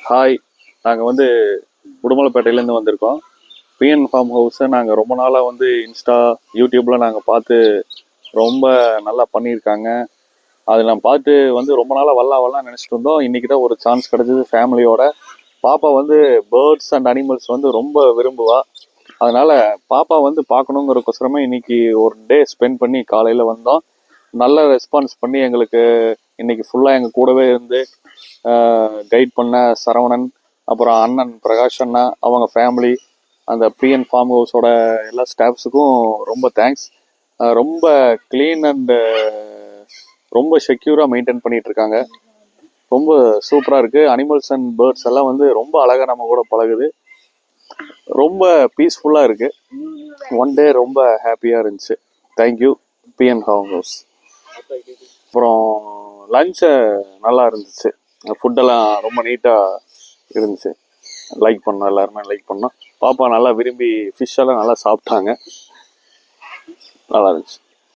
Hi, நாங்கள் வந்து உடுமலைப்பேட்டையிலேருந்து வந்திருக்கோம். பிஎன் ஃபார்ம் ஹவுஸை நாங்கள் ரொம்ப நாளாக வந்து இன்ஸ்டா யூடியூப்பில் நாங்கள் பார்த்து ரொம்ப நல்லா பண்ணியிருக்காங்க. அதை நான் பார்த்து வந்து ரொம்ப நாளாக வரலாம் நினச்சிட்டு இருந்தோம். இன்றைக்கி தான் ஒரு சான்ஸ் கிடச்சிது ஃபேமிலியோட. பாப்பா வந்து பேர்ட்ஸ் அண்ட் அனிமல்ஸ் வந்து ரொம்ப விரும்புவா. அதனால் பாப்பா வந்து பார்க்கணுங்கிறக்கோசரமே இன்றைக்கி ஒரு டே ஸ்பெண்ட் பண்ணி காலையில் வந்தோம். நல்ல ரெஸ்பான்ஸ் பண்ணி எங்களுக்கு இன்னைக்கு ஃபுல்லாக எங்கள் கூடவே இருந்து கைட் பண்ண சரவணன், அப்புறம் அண்ணன் பிரகாஷ் அண்ணா, அவங்க ஃபேமிலி, அந்த பிஎன் ஃபார்ம் ஹவுஸோட எல்லா ஸ்டாஃப்ஸுக்கும் ரொம்ப தேங்க்ஸ். ரொம்ப க்ளீன் அண்டு ரொம்ப செக்யூராக மெயின்டைன் பண்ணிட்டு இருக்காங்க. ரொம்ப சூப்பராக இருக்குது. அனிமல்ஸ் அண்ட் பேர்ட்ஸ் எல்லாம் வந்து ரொம்ப அழகாக நம்ம கூட பழகுது. ரொம்ப பீஸ்ஃபுல்லாக இருக்குது. ஒன் டே ரொம்ப ஹாப்பியாக இருந்துச்சு. Thank you PN farm house. அப்புறம் லஞ்சை நல்லா இருந்துச்சு. ஃபுட்டெல்லாம் ரொம்ப நீட்டாக இருந்துச்சு. லைக் பண்ணோம், எல்லாருமே லைக் பண்ணோம். பாப்பா நல்லா விரும்பி ஃபிஷ்ஷெல்லாம் நல்லா சாப்பிட்டாங்க. நல்லா இருந்துச்சு.